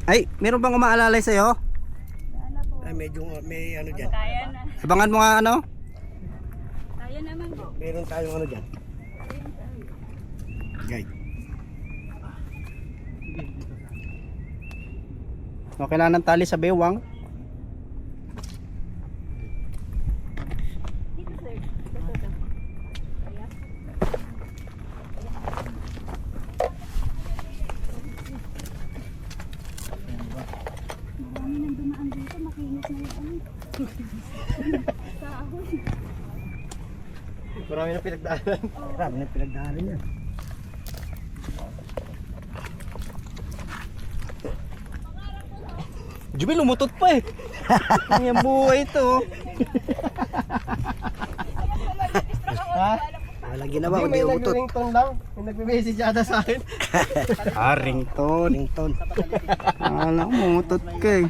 Ay, meron bang umaalalay sa'yo? Ay, medyo may ano dyan. Kaya na. Abangan mo nga ano? Kaya naman po. Meron tayong ano dyan. Guide. O, kailangan ng tali sa bewang. Dito sir. Dito. Kaya. Marami nang dumaan dito. Makinis na yung ano. Sahon. Marami na pinagdaanan. Marami na pinagdaanan yan. Jubil, lumutot pa eh. Ang buhay ito. Ha? Walang ginawa, Hindi, kundi may umutot. nag-ringtone lang. May nagbe-message yata sa akin. Ringtone. Ringtone. Alam mo, umutot ka eh.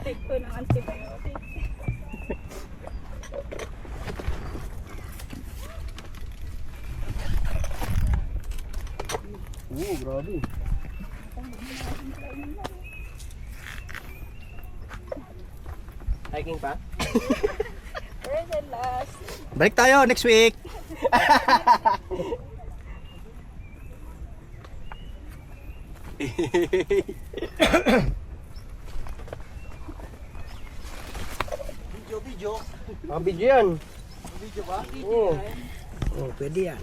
Ito ng antibiotic. Grabe. Hiking pa? First and last. Balik tayo next week. Video. Video yan. Video ba? Oo. Oh, pwede yan.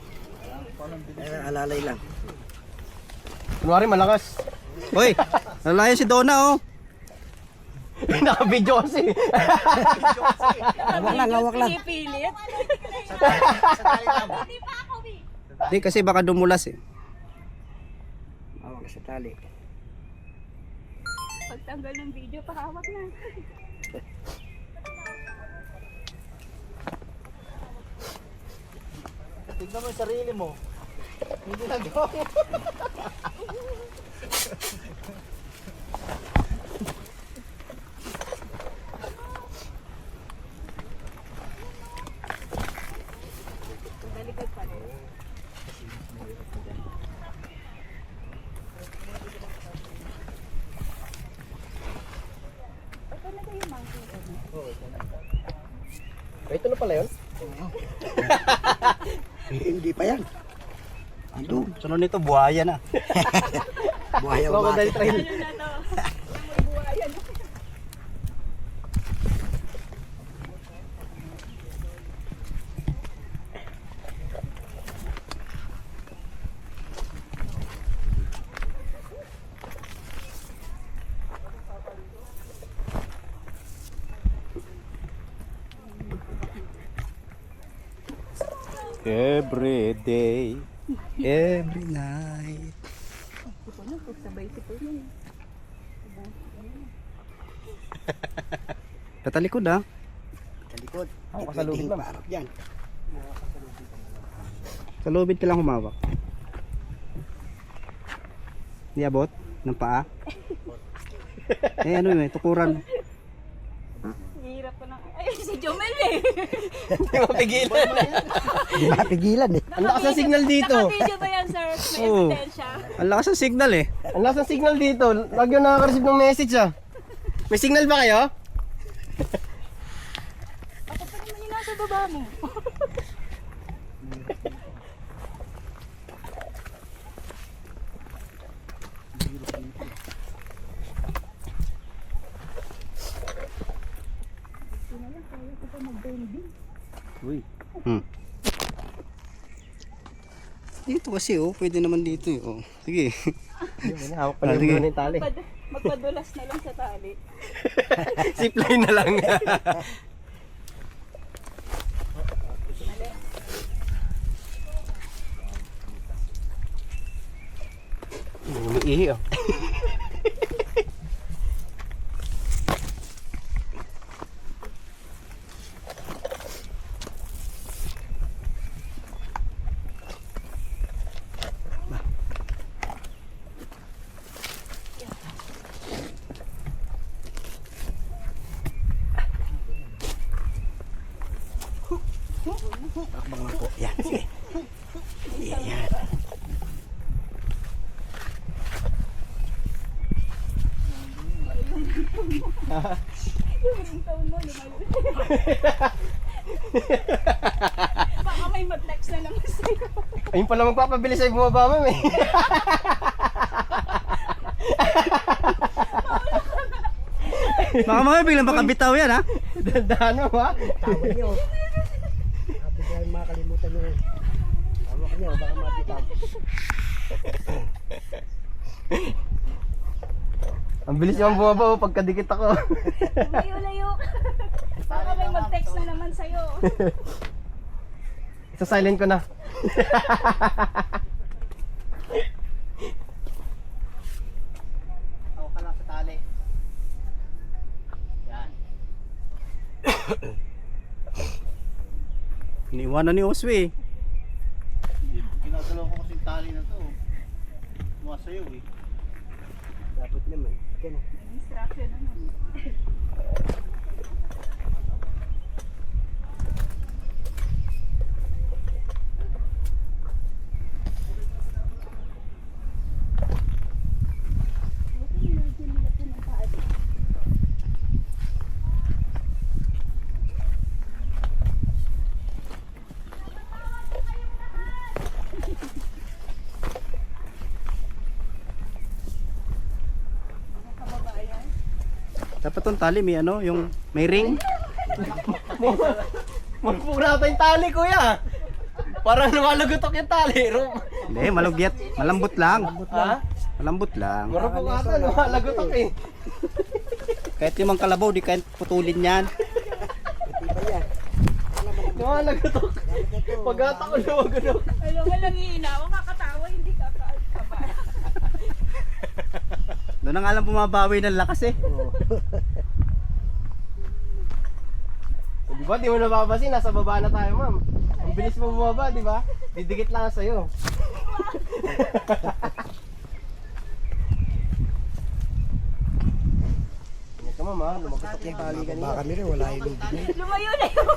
Alalay lang. Kunwari malakas. Hoy, nalayan si Donna oh. Naka-video kasi. Hawak lang, hawak lang. Pinipilit. Di kasi baka dumulas eh. Hawak sa tali. Pagtanggal ng video, pahawak na. Tignan mo yung sarili mo. Hindi nagawa mo. Dalikod pa rin. Ito na kayo monkey. Ito na pala yun? Hindi pa yan. Ando. Sunod nito, buhaya na. Buhaya Crocodile umakit. trail. Ano na to? May buhayan. Every day, every night. Ito na, sabay si Puno. Tatalikod ah. Sa likod. Ako, kasalubid lang. Parap yan. Sa lubid ka lang humawak. Hindi abot ng paa. Eh ano yun, tukuran. Hirap pa ng... Ay, si Jomel eh. Hindi mapigilan. Hindi mapigilan eh. Ang lakas ng signal dito. Naka-video ba yan, sir? May Oo. ebidensya. Ang lakas ng signal eh. Ang lakas ng signal dito. Lagi yung nakaka-receive ng message ah. May signal ba kayo? Ako pa naman yung nasa baba mo. Uy. Dito kasi oh, pwede naman dito eh. Oh. Sige. Hawak pa Sige. lang yung tali. Magpadulas na lang sa tali. Zipline na lang. Umiihi ah. Takbang lang po. Yan, sige. Yan. mo, lumayo. Baka may mag-text na naman sa'yo. Ayun pala magpapabilis ay bumaba ma'am eh. Baka mga biglang makabitaw yan ha. Dandahan mo ha. Tama niyo. Sabi ko yung makalimutan niyo. Tawag niyo, baka mabitaw. Ang bilis naman bumaba oh, pagkadikit ako. Layo-layo. Baka may mag-text na naman sa'yo. Isa silent ko na. Ako ka lang sa tali. Yan. Iniwanan ni Oswe. Ginagalaw ko kasi yung tali na to. Masayaw eh. Dapat naman. Instruction naman. Dapat tong tali may ano, yung may ring. Magpura yung tali kuya. Parang lumalagotok yung tali. Hindi, malugyat. Malambot lang. Ha? Malambot lang. Marupok ata, lumalagotok eh. Kahit yung mga kalabaw, di kahit putulin yan. Lumalagotok. Pag-ata ko lumagotok. Alam mo lang iinaw, kakatawa, hindi kakakaba. Doon na nga lang pumabawi ng lakas eh. Di ba? Di mo nababasin, nasa baba na tayo ma'am. Ang bilis mo bumaba, di ba? Didikit lang sa'yo. Ingat ka ma'am ha, lumagotok yung tali kanina. Baka kami rin, wala yung lubid niya. Lumayo na yun.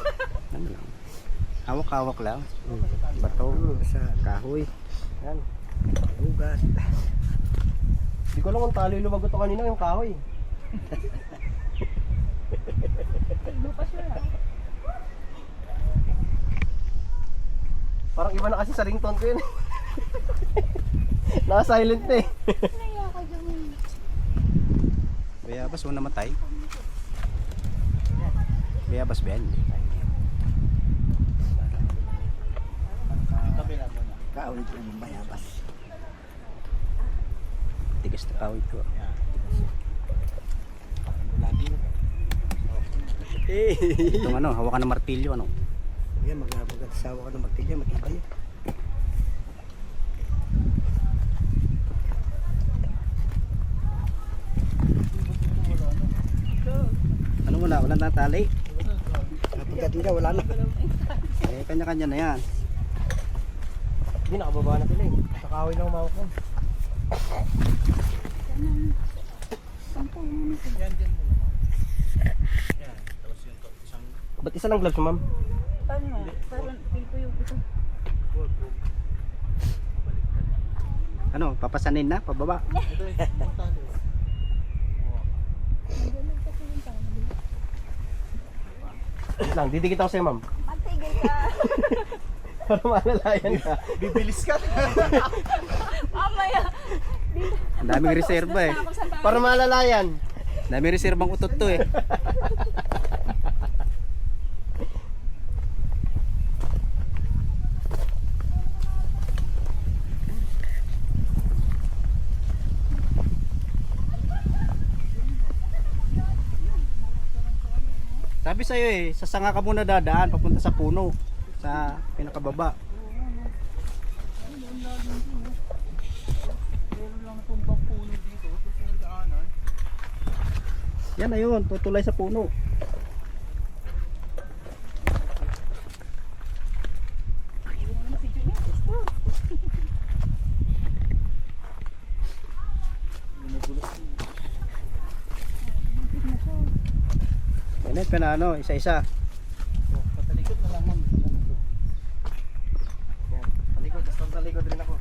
Ano lang. Hawak-hawak lang. Bato. Sa kahoy. Yan. Hugas. Di ko alam kung tali lumagotok kanina yung kahoy. Lupas yun ah. Parang iba na kasi sa ringtone ko yun. Naka-silent na eh. Naiya ka dyan. Bayabas mo namatay. Bayabas ba yan? Tabi na muna. Kahoy ko yung bayabas. Tigas na kawit ko. Itong ano, hawakan ng martilyo ano. Yan, mag-asawa ka ng magtilya, matibay. Ano wala? Wala na tali. Kapag nila, wala na. Eh, kanya-kanya na yan. Hindi, nakababa na sila eh. Sa kahoy lang umawak mo. Yan, dyan mo naman. Yan, tapos yung isang Ba't isa lang gloves mo ma'am? Paano nga? Parang feel ko yung ito. Ano, papasanin na? Pababa? ito eh, yung tali. Wait lang, didikit ako sa'yo ma'am. Matigay ka. Para maalalayan ka. Bibilis ka. Mamaya. Ang daming reserba eh. Para maalalayan. Daming reserbang utot to eh. Sabi sa'yo eh, sa sanga ka muna dadaan papunta sa puno. Sa pinakababa. Yan na yun, tutulay sa puno. Yan ka na ano, isa-isa. Patalikod na lang, ma'am. Yan. Talikod, tapos talikod rin ako.